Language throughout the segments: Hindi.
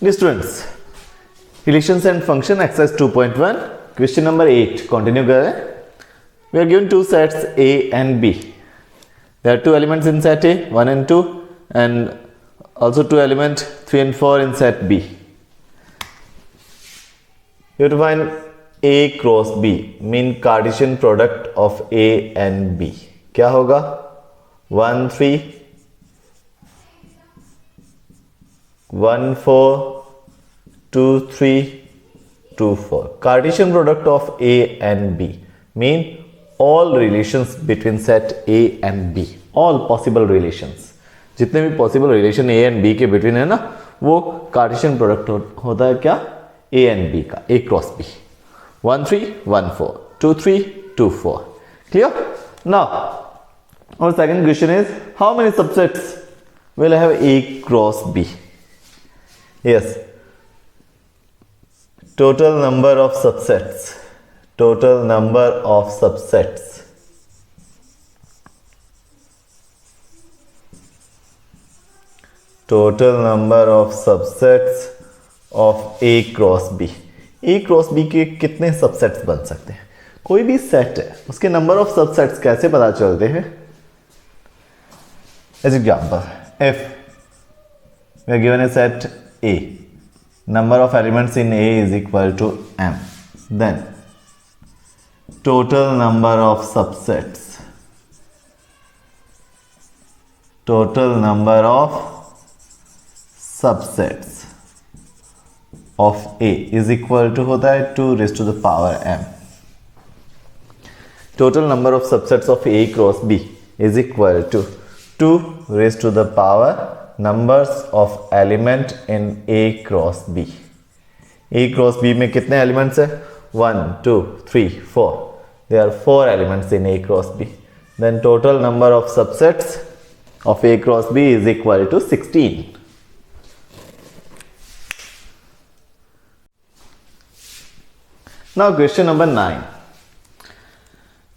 Dear students, relations and function exercise 2.1 question number 8 continue करें. We are given two sets A and B. There are two elements in set A, 1 and 2, and also two elements 3 and 4 in set B. You have to find A cross B, mean Cartesian product of A and B. क्या होगा? 1 3 1 4 2 3 2 4. Cartesian product of A and B mean all relations between set A and B. All possible relations. जितने भी possible relation A and B के between है ना, वो Cartesian product होता है क्या? A and B का, A cross B. 1 3 1 4 2 3 2 4. Clear? Now, our second question is how many subsets will have A cross B? Yes, total number of subsets. Total number of subsets. Total number of subsets of A cross B. A cross B के कितने सबसेट्स बन सकते हैं? कोई भी सेट है, उसके नंबर ऑफ सबसेट्स कैसे पता चलते हैं? As example, if we are given a set A, number of elements in A is equal to m, then total number of subsets, total number of subsets of A is equal to होता है 2 raised to the power m. Total number of subsets of A cross B is equal to 2 raised to the power numbers of element in A cross B. A cross B में कितने elements है? 1 2 3 4. There are 4 elements in A cross B. Then total number of subsets of A cross B is equal to 16. Now question number 9.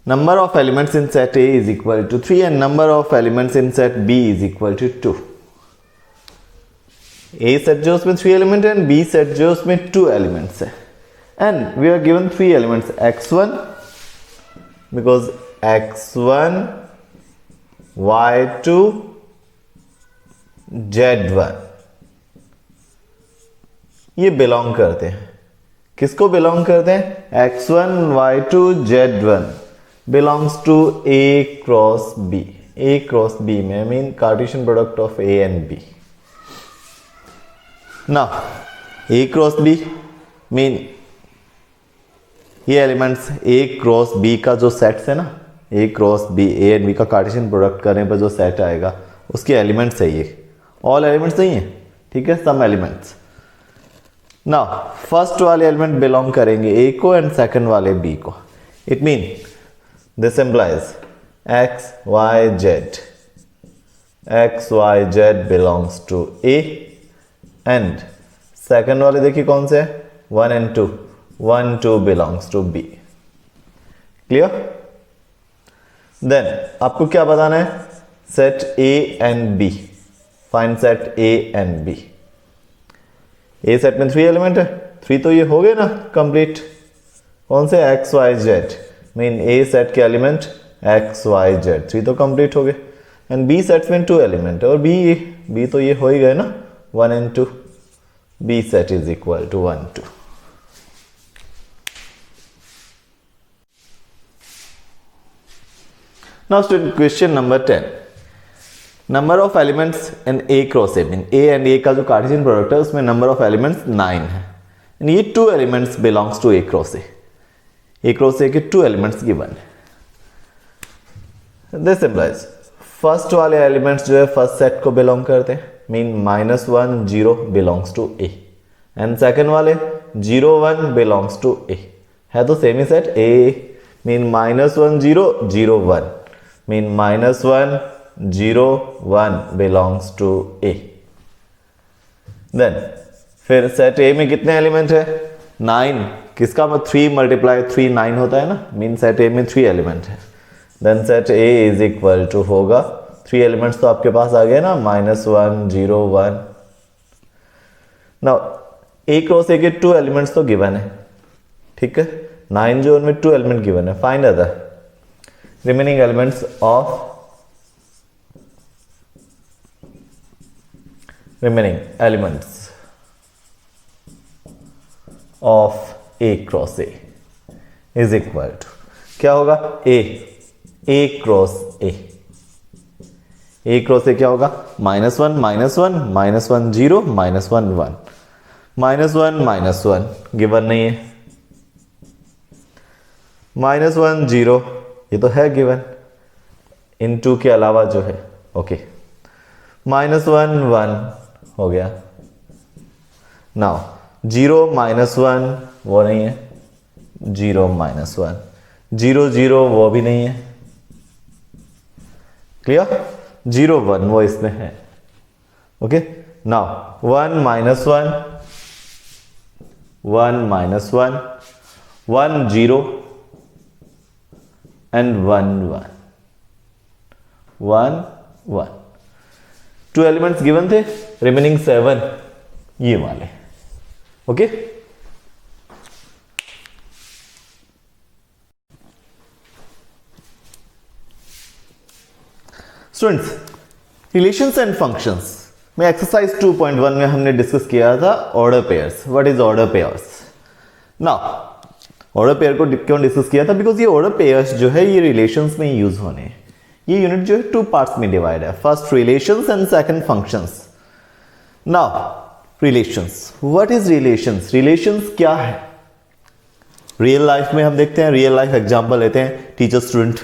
Number of elements in set A is equal to 3 and number of elements in set B is equal to 2. A set जो उसमें 3 एलिमेंट है एंड B सेट जो उसमें 2 एलिमेंट्स है and we are given 3 elements x1 because x1 y2 z1 ये बिलोंग करते हैं. किसको बिलोंग करते हैं? x1 y2 z1 belongs to A cross B. A cross B में mean Cartesian product of A and B. Now, A cross B mean ये एलिमेंट्स A क्रॉस B का जो सेट्स है ना, A cross B, A and B का कार्टेशियन प्रोडक्ट करने पर जो सेट आएगा उसके एलिमेंट्स है ये. ऑल एलिमेंट्स नहीं है, ठीक है, सम एलिमेंट्स. नाउ फर्स्ट वाले एलिमेंट बिलोंग करेंगे A को एंड सेकंड वाले B को. It mean this implies x y z belongs to A and second वाले देखिए कौन से है? 1 and 2. 1 2 belongs to B. Clear? Then आपको क्या बताना है? Set A and B. Find set A and B. A set में 3 एलिमेंट है, 3 तो ये हो गए ना कंप्लीट. कौन से? x y z. Mean A set के एलिमेंट x y z 3 तो कंप्लीट हो गए एंड B सेट में 2 एलिमेंट है और B तो ये हो ही गए ना 1 and 2. B set is equal to 1 2. Now student question number 10. Number of elements in A cross A. Mean A and A का जो कार्टेशियन प्रोडक्ट है उसमें नंबर ऑफ एलिमेंट्स 9 है एंड ये 2 elements belongs to A cross A. A cross A के 2 एलिमेंट्स गिवन है. दिस इंप्लाइज फर्स्ट वाले एलिमेंट्स जो है फर्स्ट सेट को बिलोंग करते हैं mean -1 0 belongs to A and second वाले 0 1 बिलोंग्स टू A. है तो सेम ही set A mean -1 0 0 1 mean -1 0 1 belongs to A. Then फिर सेट A में कितने एलिमेंट है? 9. किसका मतलब 3 मल्टीप्लाई 3 9 होता है ना, मीन सेट A में 3 एलिमेंट है. Then set A is equal to होगा 3 एलिमेंट्स तो आपके पास आ गए ना, -1 0 1. नाउ ए क्रॉस ए के 2 एलिमेंट्स तो गिवन है, ठीक है, 9 जो उनमें 2 एलिमेंट गिवन है, find other remaining elements of A cross A is equal to क्या होगा, ए क्रॉस ए क्रॉस ए क्या होगा, -1 -1 -1 0 -1 1 -1 गिवन नहीं है, -1 0 ये तो है गिवन इन 2 के अलावा जो है, ओके, -1 1 हो गया। नाउ 0 -1 वो नहीं है, 0 -1 0 0 वो भी नहीं है, क्लियर, 0 1 वो इसमें है, okay. Now 1 -1 1 -1 1 0 and 1 1 1 1 2 elements given थे, रिमेनिंग 7 ये वाले, okay. Students, relations and functions में एक्सरसाइज 2.1 में हमने डिस्कस किया था order pairs. What is order pairs? Now order pair को क्यों डिस्कस किया था? बिकॉज ये ऑर्डर पेयर्स जो है ये रिलेशंस में यूज होने हैं। ये यूनिट जो है 2 पार्ट्स में डिवाइड है, first relations and second functions. Now relations, what is relations? Relations क्या है? रियल लाइफ में हम देखते हैं, रियल लाइफ एग्जांपल लेते हैं, टीचर स्टूडेंट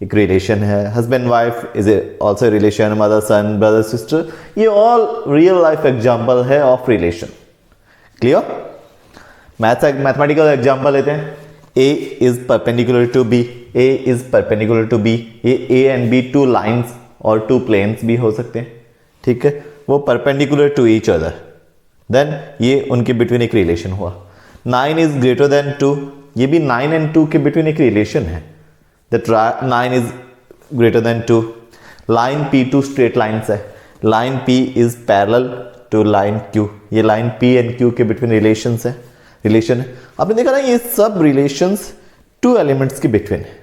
एक रिलेशन है, husband wife is also relation, mother sun, brother sister, ये ऑल रियल लाइफ एग्जांपल है of relation. Clear? Mathematical example लेते हैं, A is perpendicular to B, A is perpendicular to B, ये A and B 2 लाइन्स और 2 प्लेन्स भी हो सकते हैं, ठीक है, वो perpendicular to each other, then ये उनके बिटवीन एक रिलेशन हुआ। 9 इज ग्रेटर देन 2, ये भी 9 एंड 2 के बिटवीन एक रिलेशन है, that 9 is greater than 2। Line P2 straight lines है, line P is parallel to line Q, ये लाइन P एंड Q के बिटवीन रिलेशन है। आपने देखा ना ये सब रिलेशंस 2 एलिमेंट्स के बिटवीन है,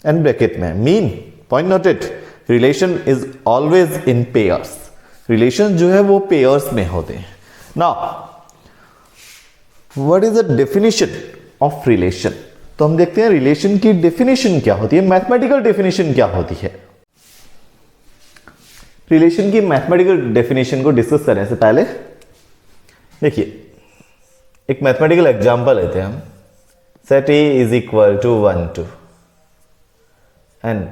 एंड ब्रैकेट में mean point noted, relation is always in pairs, relation जो है वो पेयर्स में होते हैं। Now what is the definition of relation? तो हम देखते हैं रिलेशन की डेफिनेशन क्या होती है, मैथमेटिकल डेफिनेशन क्या होती है। रिलेशन की मैथमेटिकल डेफिनेशन को डिस्कस करने से पहले देखिए एक मैथमेटिकल एग्जांपल लेते हैं हम, set A is equal to 1 2 and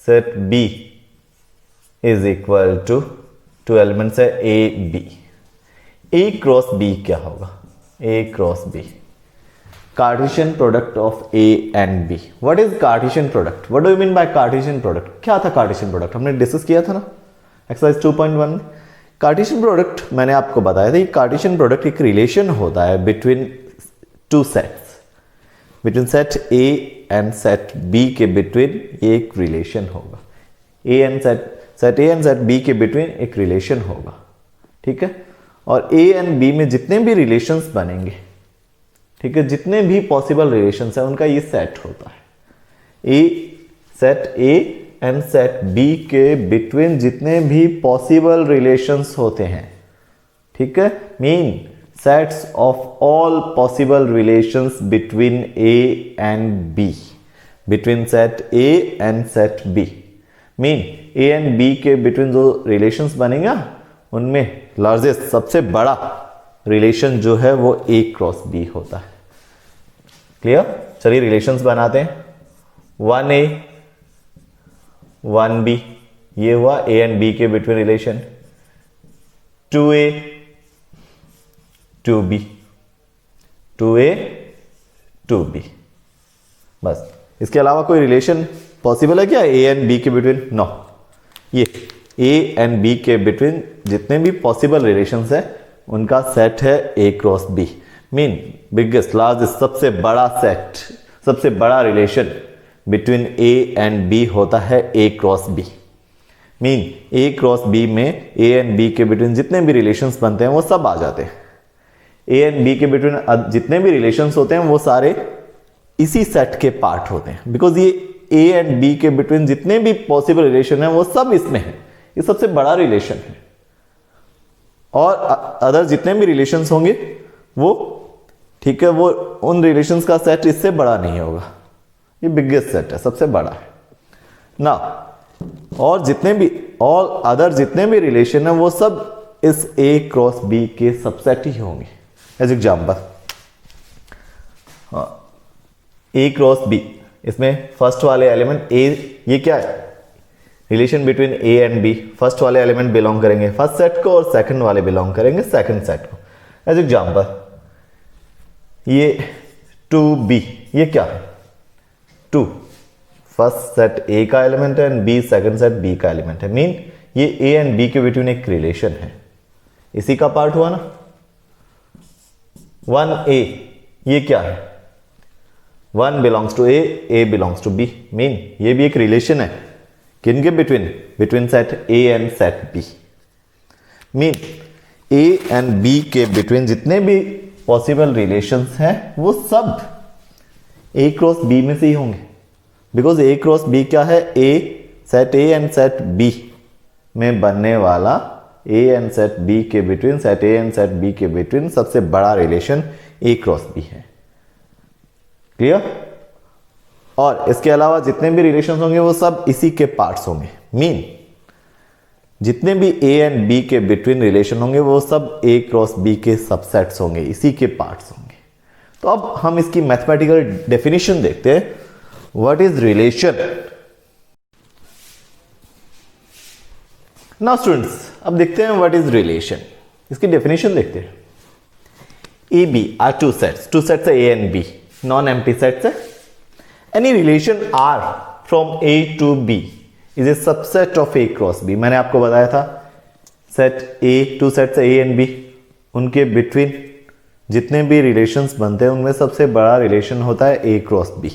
set B is equal to 2 elements है A B। A cross B क्या होगा? A cross B, Cartesian product of A and B। What is Cartesian product? What do you mean by Cartesian product? क्या था कार्टेशियन प्रोडक्ट? हमने डिस्कस किया था ना एक्सरसाइज 2.1 में। कार्टेशियन प्रोडक्ट मैंने आपको बताया था, ये कार्टेशियन प्रोडक्ट एक रिलेशन होता है between 2 sets, between set A and set B के बिटवीन एक रिलेशन होगा, set A and set B के बिटवीन एक रिलेशन होगा, ठीक है। और A एंड B में जितने भी रिलेशंस बनेंगे, ठीक है, जितने भी पॉसिबल रिलेशंस हैं उनका ये सेट होता है। Set A and set B के बिटवीन जितने भी पॉसिबल रिलेशंस होते हैं, ठीक है, mean sets of all possible relations between A and B, between set A and set B, mean A and B के बिटवीन जो रिलेशंस बनेगा उनमें लार्जेस्ट सबसे बड़ा रिलेशन जो है वो A क्रॉस B होता है। क्लियर? चलिए रिलेशंस बनाते हैं। 1A 1B ये हुआ A एंड B के between relation, 2A 2B 2A 2B, बस। इसके अलावा कोई रिलेशन पॉसिबल है क्या A एंड B के बिटवीन? नो। ये A एंड B के बिटवीन जितने भी पॉसिबल रिलेशंस है उनका सेट है A cross B, mean biggest largest सबसे बड़ा सेट, सबसे बड़ा relation between A and B होता है A cross B। Mean A cross B में ए एंड बी के बिटवीन जितने भी रिलेशंस बनते हैं वो सब आ जाते हैं। ए एंड बी के बिटवीन जितने भी रिलेशंस होते हैं वो सारे इसी सेट के पार्ट होते हैं, बिकॉज ये ए एंड बी के बिटवीन जितने भी पॉसिबल रिलेशन है वो सब इसमें है, ये सबसे बड़ा रिलेशन है। और अदर जितने भी रिलेशंस होंगे वो, ठीक है, वो उन रिलेशंस का सेट इससे बड़ा नहीं होगा, ये बिगेस्ट सेट है, सबसे बड़ा है ना। और जितने भी ऑल अदर जितने भी रिलेशन है वो सब इस ए क्रॉस बी के सबसेट ही होंगे। As example A cross B, इसमें फर्स्ट वाले एलिमेंट ए, ये क्या है, relation between A and B. First वाले एलिमेंट बिलोंग करेंगे फर्स्ट सेट को और सेकंड वाले बिलोंग करेंगे सेकंड सेट को। एज एग्जाम्पल ये 2b, ये क्या है, 2 फर्स्ट सेट ए का एलिमेंट है and B second set B का एलिमेंट है, मीन ये ए एंड बी के बिटवीन एक रिलेशन है, इसी का पार्ट हुआ ना। 1a, ये क्या है, 1 belongs to A belongs to B, mean ये भी एक रिलेशन है, किनके between set A and set B. Mean A and B के बिटवीन जितने भी पॉसिबल रिलेशंस हैं वो सब ए क्रॉस बी में से ही होंगे, बिकॉज ए क्रॉस बी क्या है, a set A and set B में बनने वाला ए एंड सेट बी के between, set A and set B के बिटवीन सबसे बड़ा रिलेशन ए क्रॉस बी है। क्लियर? और इसके अलावा जितने भी रिलेशंस होंगे वो सब इसी के पार्ट्स होंगे, मीन जितने भी ए एंड बी के बिटवीन रिलेशन होंगे वो सब ए क्रॉस बी के सबसेट्स होंगे, इसी के पार्ट्स होंगे। तो अब हम इसकी मैथमेटिकल डेफिनेशन देखते हैं। What is relation? Now students, अब देखते हैं व्हाट इज रिलेशन, इसकी डेफिनेशन देखते हैं। A B are two sets है, A and B non empty sets है। Any relation R from A to B is a subset of A cross B। मैंने आपको बताया था set A, two sets A and B, उनके बिटवीन जितने भी रिलेशंस बनते हैं उनमें सबसे बड़ा रिलेशन होता है A cross B।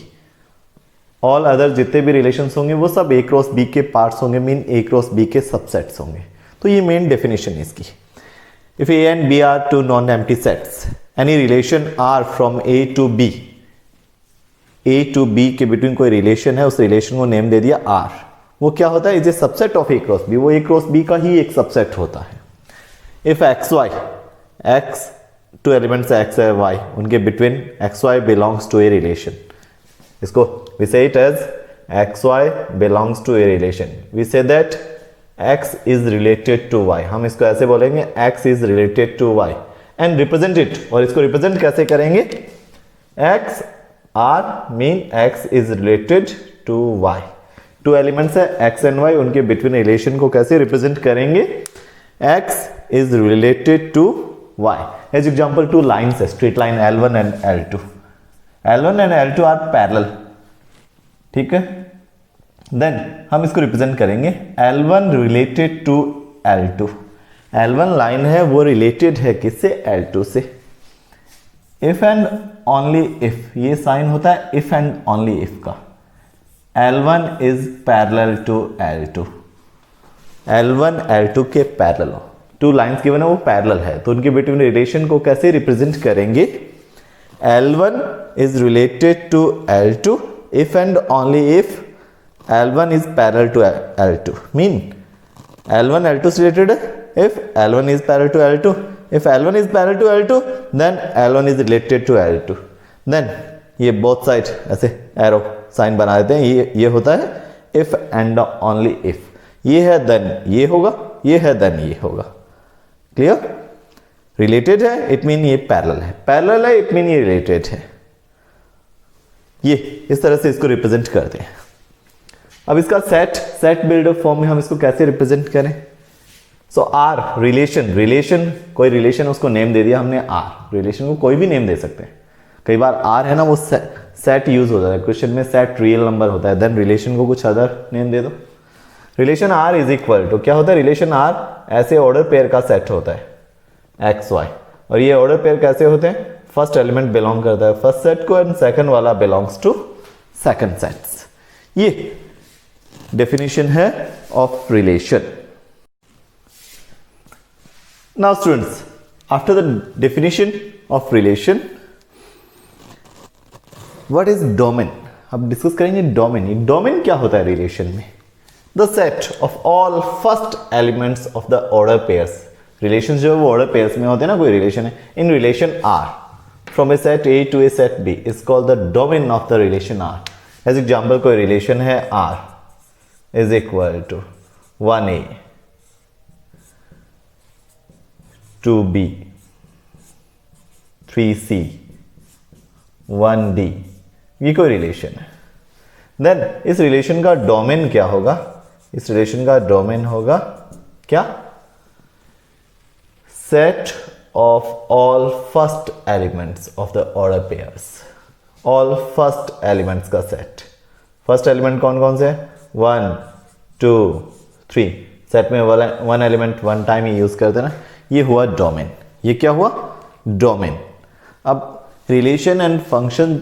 All other जितने भी रिलेशंस होंगे वो सब A क्रॉस B के पार्ट्स होंगे, मीन A क्रॉस B के सबसेट्स होंगे। तो ये मेन डेफिनेशन है इसकी। If A and B are two non empty sets, any relation R from A to B, A to B के बिटवीन कोई रिलेशन है, उस रिलेशन को नेम दे दिया आर, वो क्या होता है, is a subset of A cross B, वो ए क्रॉस बी का ही एक सबसेट होता है। If x y, x two elements x है वाई, उनके बिटवीन x y belongs to a relation, इसको we say it as x y belongs to a relation, we say that x is related to y, हम इसको ऐसे बोलेंगे x is related to y and represent it. और इसको रिप्रेजेंट कैसे करेंगे, x R mean x is related to y, two elements है x एंड y, उनके बिटवीन रिलेशन को कैसे रिप्रेजेंट करेंगे, x is related to y। As example two lines है, straight line L1 and L2, L1 and L2 are parallel, ठीक है। देन हम इसको रिप्रेजेंट करेंगे L1 related to L2, L1 line है वो रिलेटेड है किससे, L2 से। इफ एंड ओनली इफ, ये साइन होता है इफ एंड ओनली इफ का। L1 is parallel to L2, L1 L2 के पैरेलल हो, टू लाइंस गिवन है वो पैरेलल है, तो उनके बिटवीन रिलेशन को कैसे रिप्रेजेंट करेंगे, L1 is related to L2 if and only if L1 is parallel to L2, mean L1 L2 से रिलेटेड है if L1 is parallel to L2, if L1 is parallel to L2 then L1 is related to L2, then ये both side ऐसे एरो साइन बना देते हैं, ये होता है if and only if, ये है then ये होगा, ये है then ये होगा। क्लियर? रिलेटेड है इट मीन ये पैरेलल है, पैरेलल है इट मीन ये रिलेटेड है। ये इस तरह से इसको रिप्रेजेंट करते हैं। अब इसका सेट बिल्डअप फॉर्म में हम इसको कैसे रिप्रेजेंट करें, सो आर रिलेशन कोई रिलेशन उसको नेम दे दिया हमने आर, रिलेशन को कोई भी नेम दे सकते हैं, कई बार आर है ना वो सेट यूज होता है, क्वेश्चन में सेट रियल नंबर होता है, देन रिलेशन को कुछ अदर नेम दे दो। Relation R is equal to क्या होता है, रिलेशन आर ऐसे ऑर्डर पेयर का सेट होता है एक्स वाई, और ये ऑर्डर पेयर कैसे होते हैं, फर्स्ट एलिमेंट बिलोंग करता है फर्स्ट सेट को एंड सेकंड वाला बिलोंग्स टू सेकंड सेट्स। ये डेफिनेशन है of relation. Now students, after the definition of relation, what is domain? अब डिस्कस करेंगे डोमेन. डोमेन क्या होता है रिलेशन में? The set of all first elements of the order pairs. Relation जो है वो ऑर्डर पेयर्स में होते हैं ना, कोई रिलेशन है. In relation R from a set A to a set B is called the domain of the relation R. As example, कोई रिलेशन है R is equal to 1a 2b 3c 1d. ये कोई रिलेशन है. देन इस रिलेशन का डोमेन क्या होगा? इस रिलेशन का डोमेन होगा क्या? Set of all first elements of the order pairs. All first elements का सेट. फर्स्ट एलिमेंट कौन कौन से? 1 2 3. सेट में वन एलिमेंट वन टाइम ही यूज करते ना. ये हुआ डोमेन. ये क्या हुआ? डोमेन. अब relation and function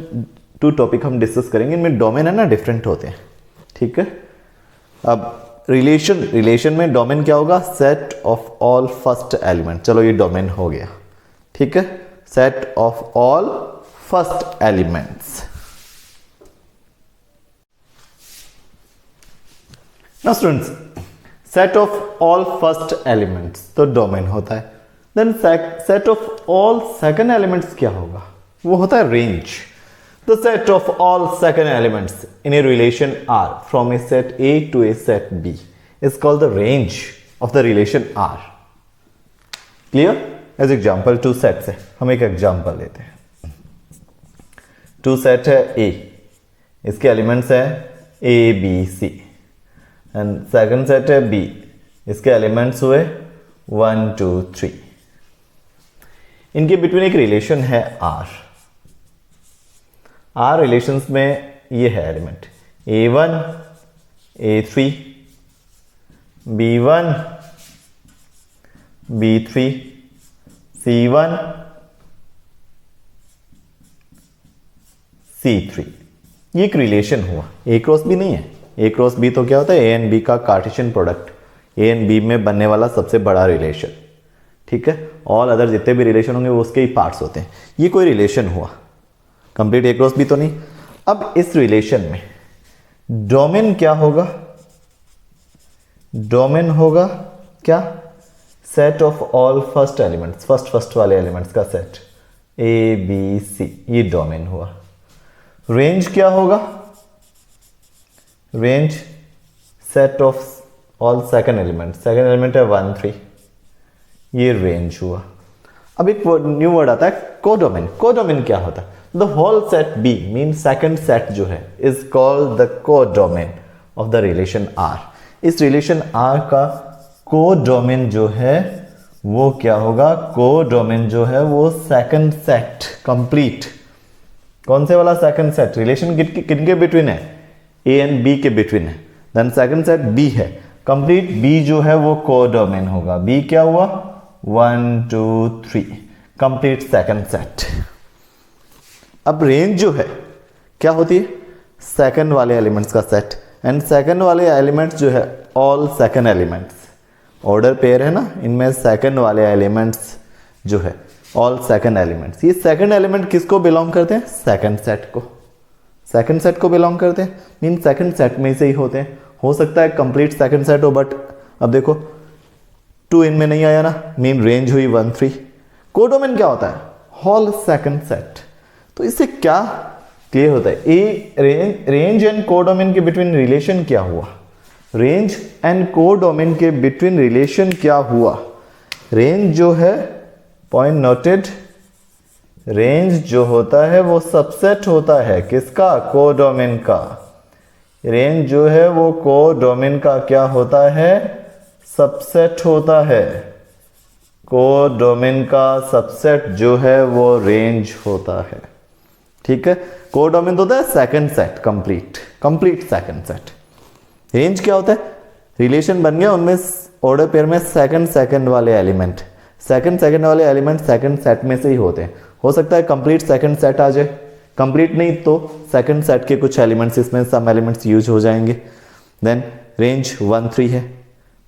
two topic हम डिस्कस करेंगे. इनमें डोमेन है ना डिफरेंट होते हैं. ठीक है. अब रिलेशन में डोमेन क्या होगा? Set of all first element. चलो ये डोमेन हो गया. ठीक है. Set of all first elements. Now students, set of all first elements तो डोमेन होता है. Then set of all second elements क्या होगा? वो होता है range. The set of all second elements in a relation R from a set A to a set B is called the range of the relation R. Clear? As example, two sets है. हम एक एग्जाम्पल लेते हैं. टू सेट है A. इसके एलिमेंट्स है A, B, C. And second set है B. इसके एलिमेंट्स हुए 1 2 3. इनके बिटवीन एक रिलेशन है R. आर रिलेशंस में ये है element A1 A3 B1 B3 C1 C3. ये एक रिलेशन हुआ. A क्रॉस B नहीं है. A क्रॉस B तो क्या होता है? A एंड B का Cartesian product. A and B में बनने वाला सबसे बड़ा रिलेशन. ठीक है. ऑल अदर जितने भी रिलेशन होंगे वो उसके ही पार्ट्स होते हैं. ये कोई रिलेशन हुआ. कंप्लीट ए क्रॉस बी तो नहीं. अब इस रिलेशन में डोमेन क्या होगा? डोमेन होगा क्या? Set of all first elements. First वाले एलिमेंट्स का सेट ए बी सी. ये डोमेन हुआ. रेंज क्या होगा? Range set of all second element. Second element है 1 3. ये रेंज हुआ. अब एक न्यू वर्ड आता है कोडोमेन. कोडोमेन क्या होता है? The whole set B means second set जो है is called the codomain of the relation R. इस relation R का codomain जो है वो क्या होगा? codomain जो है वो second set complete. कौन से वाला second set? relation किनके बिटवीन है? A and B के बिटवीन है. then second set B है. complete B जो है वो codomain होगा. B क्या हुआ? 1 2 3. complete second set. अब रेंज जो है क्या होती है? सेकंड वाले एलिमेंट्स का सेट. एंड सेकंड वाले एलिमेंट्स जो है all second elements. Order pair है ना, इनमें सेकंड वाले एलिमेंट्स जो है ऑल सेकंड एलिमेंट्स. ये सेकंड एलिमेंट किसको बिलोंग करते हैं? सेकंड सेट को. सेकंड सेट को बिलोंग करते हैं. मीन सेकंड सेट में से ही होते हैं. हो सकता है कंप्लीट सेकंड सेट हो, बट अब देखो 2 इनमें नहीं आया ना. मीन रेंज हुई 1 3. कोडोमेन क्या होता है? Whole second set. तो इससे क्या क्लियर होता है? रेंज एंड कोडोमेन के बिटवीन रिलेशन क्या हुआ? रेंज एंड कोडोमेन के बिटवीन रिलेशन क्या हुआ? रेंज जो है, पॉइंट नोटेड, रेंज जो होता है वो सबसेट होता है किसका? कोडोमेन का. रेंज जो है वो कोडोमेन का क्या होता है? सबसेट होता है. कोडोमेन का सबसेट जो है वो रेंज होता है. ठीक है. कोडोमेन तो होता है second set, complete second set. Range क्या होता है? रिलेशन बन गया, उनमें ऑर्डर पेयर में सेकंड वाले एलिमेंट वाले एलिमेंट सेकंड सेट में से ही होते हैं. हो सकता है कंप्लीट सेकंड सेट आ जाए. कंप्लीट नहीं तो सेकंड सेट के कुछ एलिमेंट्स, इसमें सम एलिमेंट्स यूज हो जाएंगे. देन रेंज 1 3 है,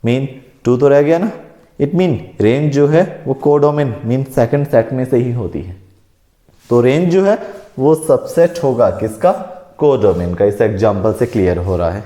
मीन 2 तो रह गया ना, इट मीन रेंज जो है वो कोडोमेन मीन सेकंड सेट में से ही होती है। तो रेंज जो है वो सबसेट होगा किसका, कोडोमेन का। इस एग्जांपल से क्लियर हो रहा है।